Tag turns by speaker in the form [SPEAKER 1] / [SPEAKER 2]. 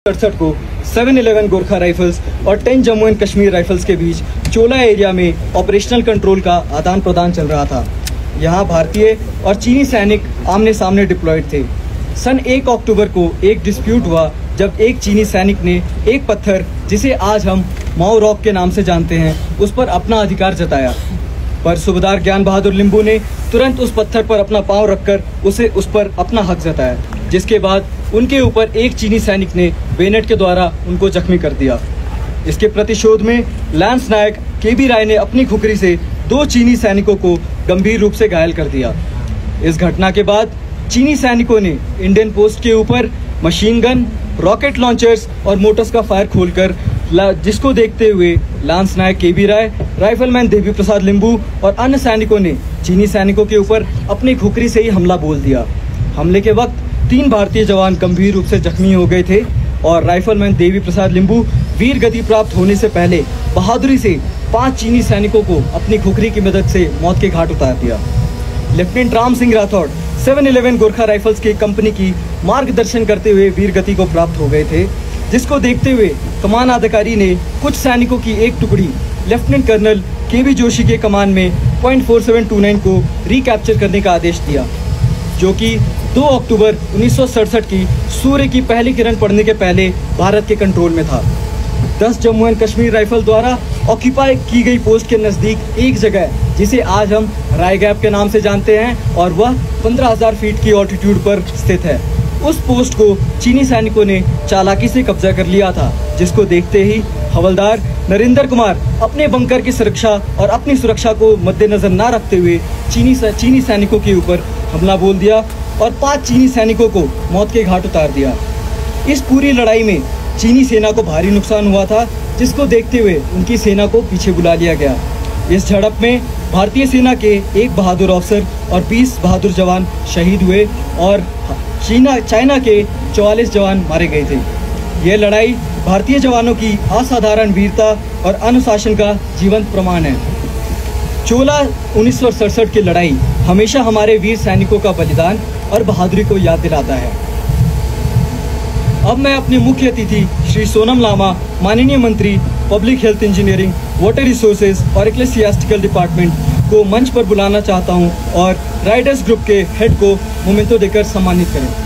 [SPEAKER 1] 1967 को 7-11 गोरखा राइफल्स और 10 Jammu and Kashmir rifles के बीच चोला एरिया में ऑपरेशनल कंट्रोल का आदान प्रदान चल रहा था। यहाँ भारतीय और चीनी सैनिक आमने सामने डिप्लॉयड थे। सन 1 अक्टूबर को एक डिस्प्यूट हुआ जब एक चीनी सैनिक ने एक पत्थर, जिसे आज हम माओ रॉक के नाम से जानते हैं, उस पर अपना अधिकार जताया। पर सूबेदार ज्ञान बहादुर लिंबू ने तुरंत उस पत्थर पर अपना पांव रखकर उस पर अपना हक जताया, जिसके बाद उनके ऊपर एक चीनी सैनिक ने बेनेट के द्वारा उनको जख्मी कर दिया। इसके प्रतिशोध में लैंस नायक केबी राय ने अपनी खुखरी से 2 चीनी सैनिकों को गंभीर रूप से घायल कर दिया। इस घटना के बाद चीनी सैनिकों ने इंडियन पोस्ट के ऊपर मशीन गन, रॉकेट लॉन्चर्स और मोटर्स का फायर खोलकर, जिसको देखते हुए लांस नायक केबी राय, राइफलमैन देवी प्रसाद लिंबू और अन्य सैनिकों ने चीनी सैनिकों के ऊपर अपनी खुखरी से ही हमला बोल दिया। हमले के वक्त 3 भारतीय जवान गंभीर रूप से जख्मी हो गए थे और राइफलमैन देवी प्रसाद लिंबू वीर गति प्राप्त होने से पहले बहादुरी से 5 चीनी सैनिकों को अपनी खुखरी की मदद से मौत के घाट उतार दिया। लेफ्टिनेंट राम सिंह राठौड़ 7-11 गोरखा राइफल्स की कंपनी की मार्गदर्शन करते हुए वीर गति को प्राप्त हो गए थे, जिसको देखते हुए कमान अधिकारी ने कुछ सैनिकों की एक टुकड़ी लेफ्टिनेंट कर्नल केबी जोशी के कमान में .4729 को रिकैप्चर करने का आदेश दिया, जो कि 2 अक्टूबर 1967 की सूर्य की पहली किरण पड़ने के पहले भारत के कंट्रोल में था। 10 जम्मू एंड कश्मीर राइफल द्वारा ऑक्यूपाई की गई पोस्ट के नज़दीक एक जगह, जिसे आज हम राय गैप के नाम से जानते हैं, और वह 15,000 फीट की ऑल्टीट्यूड पर स्थित है। उस पोस्ट को चीनी सैनिकों ने चालाकी से कब्जा कर लिया था, जिसको देखते ही हवलदार नरेंद्र कुमार अपने बंकर की सुरक्षा और अपनी सुरक्षा को मद्देनजर न रखते हुए चीनी सैनिकों के ऊपर हमला बोल दिया और 5 चीनी सैनिकों को मौत के घाट उतार दिया। इस पूरी लड़ाई में चीनी सेना को भारी नुकसान हुआ था, जिसको देखते हुए उनकी सेना को पीछे बुला लिया गया। इस झड़प में भारतीय सेना के 1 बहादुर अफसर और 20 बहादुर जवान शहीद हुए और चाइना के 44 जवान मारे गए थे। यह लड़ाई भारतीय जवानों की असाधारण वीरता और अनुशासन का जीवंत प्रमाण है। चोला 1967 की लड़ाई हमेशा हमारे वीर सैनिकों का बलिदान और बहादुरी को याद दिलाता है। अब मैं अपने मुख्य अतिथि श्री सोनम लामा, माननीय मंत्री public health engineering, water resources और इक्लेसियास्टिकल डिपार्टमेंट को मंच पर बुलाना चाहता हूं और राइडर्स ग्रुप के हेड को मोमेंटो देकर सम्मानित करें।